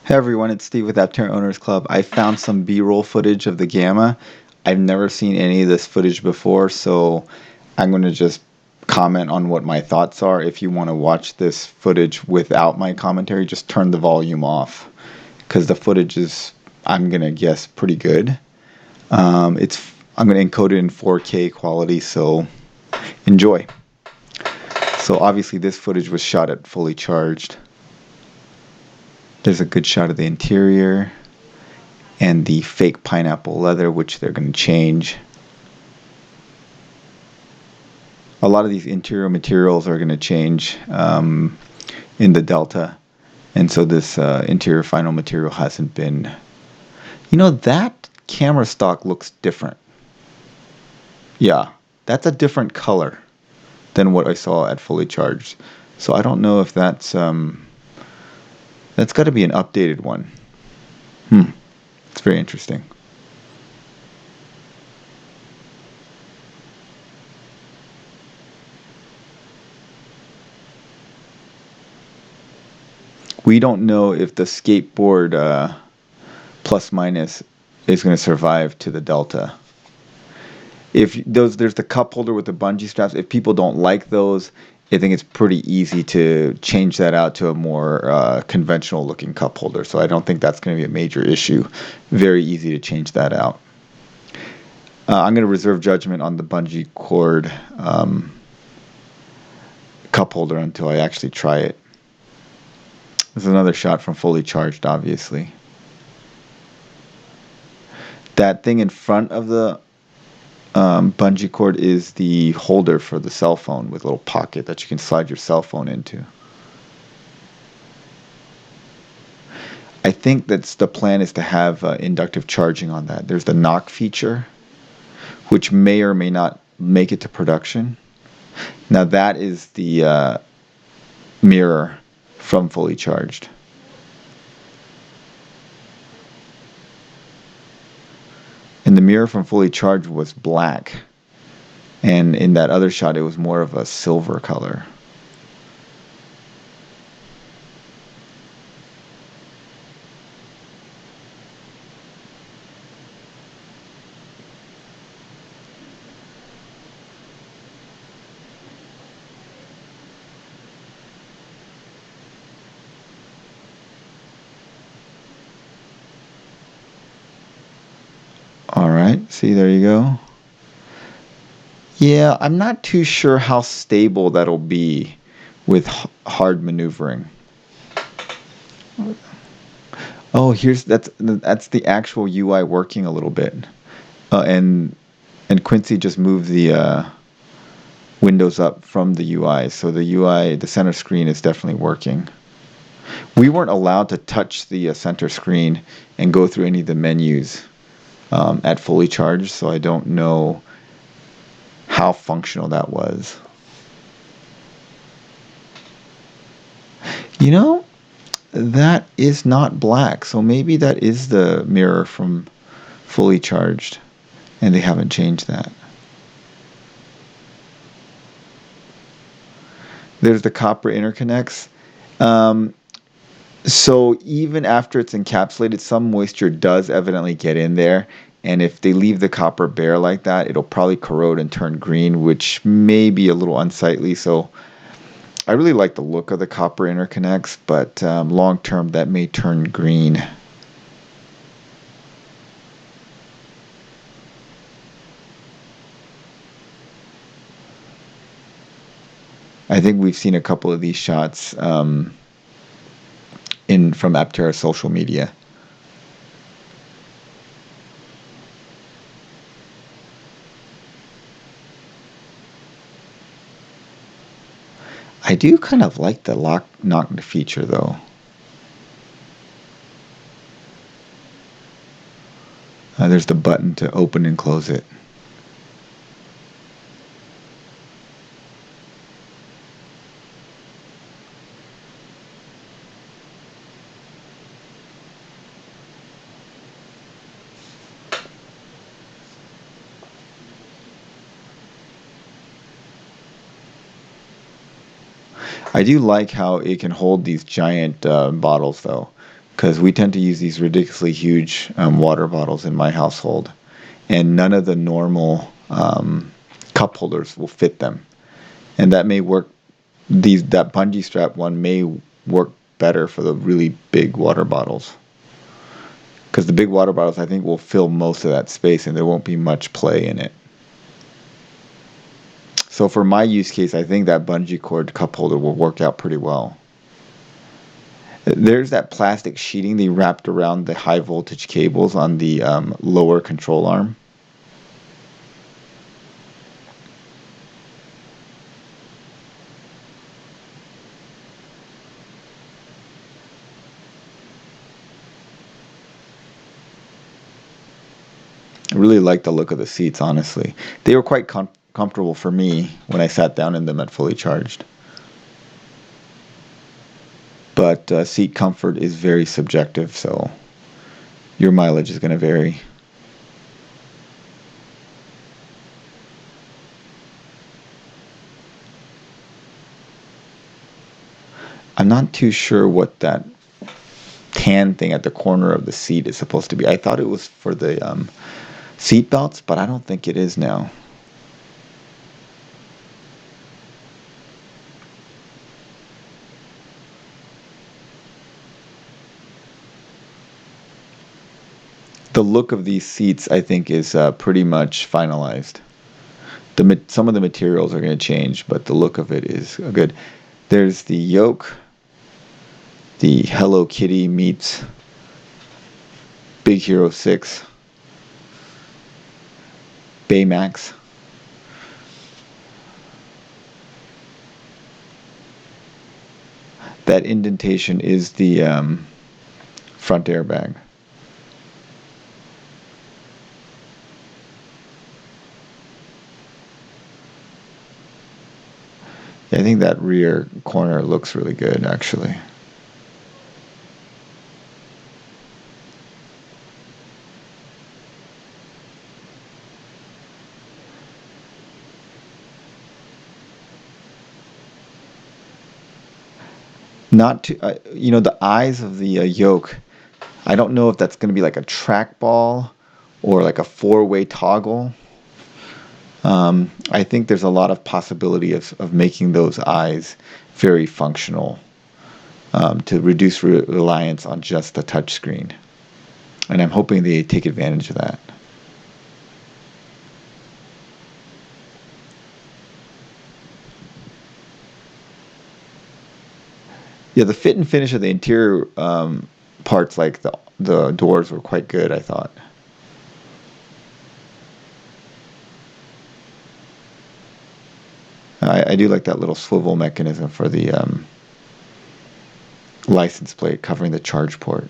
Hey everyone, it's Steve with Aptera Owners Club. I found some B-roll footage of the Gamma. I've never seen any of this footage before, so I'm going to just comment on what my thoughts are. If you want to watch this footage without my commentary, just turn the volume off, because the footage is, I'm going to guess, pretty good. I'm going to encode it in 4K quality, so enjoy. So obviously this footage was shot at fully charged. There's a good shot of the interior and the fake pineapple leather, which they're going to change. A lot of these interior materials are going to change in the Delta, and so this interior final material hasn't been... You know, that camera stock looks different. Yeah, that's a different color than what I saw at fully charged. So I don't know if that's got to be an updated one. It's very interesting. We don't know if the skateboard plus minus is going to survive to the Delta. If there's the cup holder with the bungee straps. If people don't like those, I think it's pretty easy to change that out to a more conventional looking cup holder. So I don't think that's going to be a major issue. Very easy to change that out. I'm going to reserve judgment on the bungee cord cup holder until I actually try it. This is another shot from fully charged, obviously. That thing in front of the bungee cord is the holder for the cell phone with a little pocket that you can slide your cell phone into. I think that's the plan, is to have inductive charging on that. There's the knock feature, which may or may not make it to production. Now that is the mirror from fully charged. And the mirror from fully charged was black, and in that other shot it was more of a silver color. Alright, see, there you go. Yeah, I'm not too sure how stable that'll be with hard maneuvering. Oh, that's the actual UI working a little bit. And Quincy just moved the windows up from the UI, so the UI, the center screen, is definitely working. We weren't allowed to touch the center screen and go through any of the menus at fully charged, so I don't know how functional that was. You know, that is not black, so maybe that is the mirror from fully charged, and they haven't changed that. There's the copper interconnects. So even after it's encapsulated, some moisture does evidently get in there, and if they leave the copper bare like that, it'll probably corrode and turn green, which may be a little unsightly. So I really like the look of the copper interconnects, but long term that may turn green. I think we've seen a couple of these shots from Aptera social media. I do kind of like the knock feature though. There's the button to open and close it. I do like how it can hold these giant bottles though, because we tend to use these ridiculously huge water bottles in my household, and none of the normal cup holders will fit them. And that may work. That bungee strap one may work better for the really big water bottles, because the big water bottles I think will fill most of that space, and there won't be much play in it. So for my use case, I think that bungee cord cup holder will work out pretty well. There's that plastic sheeting they wrapped around the high voltage cables on the lower control arm. I really like the look of the seats, honestly. They were quite comfortable for me when I sat down in them at fully charged. But seat comfort is very subjective, so your mileage is going to vary. I'm not too sure what that tan thing at the corner of the seat is supposed to be. I thought it was for the seat belts, but I don't think it is now. The look of these seats, I think, is pretty much finalized. Some of the materials are going to change, but the look of it is good. There's the yolk, the Hello Kitty meets Big Hero 6, Baymax. That indentation is the front airbag. Yeah, I think that rear corner looks really good, actually. Not to, the eyes of the yoke. I don't know if that's going to be like a trackball or like a four-way toggle. I think there's a lot of possibility of making those eyes very functional to reduce reliance on just the touchscreen. And I'm hoping they take advantage of that. Yeah, the fit and finish of the interior parts, like the doors, were quite good, I thought. I do like that little swivel mechanism for the license plate covering the charge port.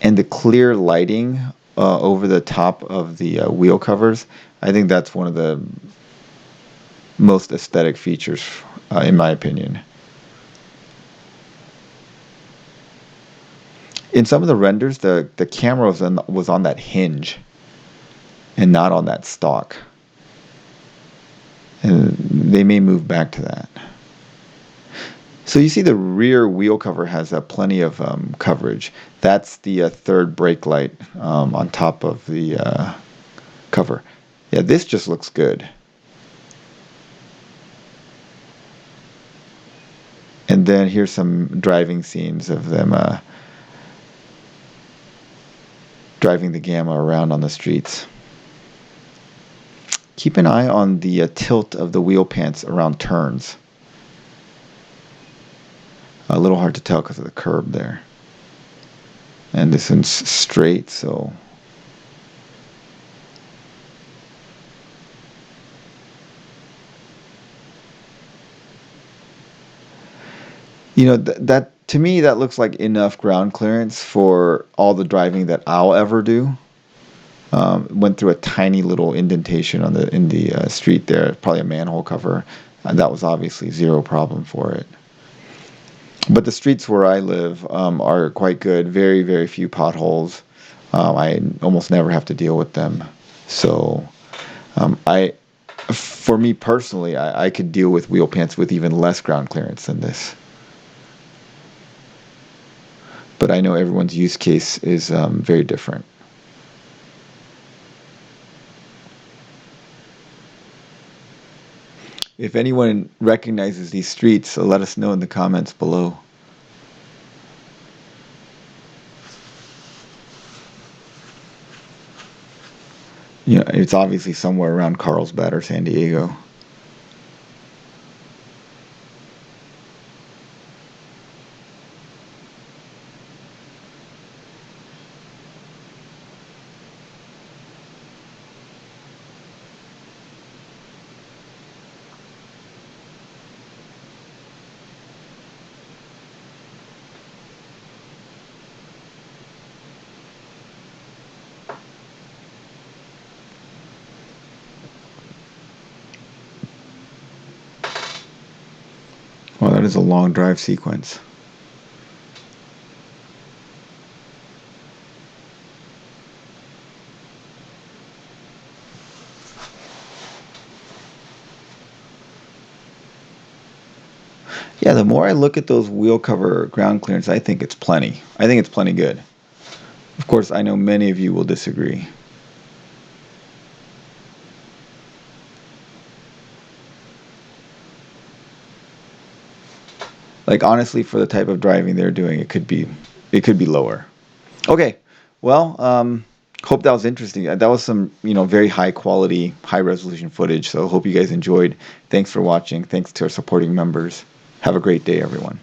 And the clear lighting over the top of the wheel covers, I think that's one of the most aesthetic features, in my opinion. In some of the renders, the camera was on that hinge and not on that stalk. And they may move back to that. So you see the rear wheel cover has plenty of coverage. That's the third brake light on top of the cover. Yeah, this just looks good. And then here's some driving scenes of them driving the Gamma around on the streets. Keep an eye on the tilt of the wheel pants around turns. A little hard to tell because of the curb there. And this one's straight, so... that to me, that looks like enough ground clearance for all the driving that I'll ever do. Went through a tiny little indentation in the street there, probably a manhole cover. That was obviously zero problem for it. But the streets where I live are quite good. Very, very few potholes. I almost never have to deal with them. So, for me personally, I could deal with wheel pants with even less ground clearance than this. but I know everyone's use case is very different. If anyone recognizes these streets, let us know in the comments below. Yeah, it's obviously somewhere around Carlsbad or San Diego. Well, that is a long drive sequence. Yeah, the more I look at those wheel cover ground clearance, I think it's plenty. I think it's plenty good. Of course, I know many of you will disagree. Like honestly, for the type of driving they're doing, it could be lower. Okay, well, hope that was interesting. That was some very high quality, high resolution footage. So hope you guys enjoyed. Thanks for watching. Thanks to our supporting members. Have a great day, everyone.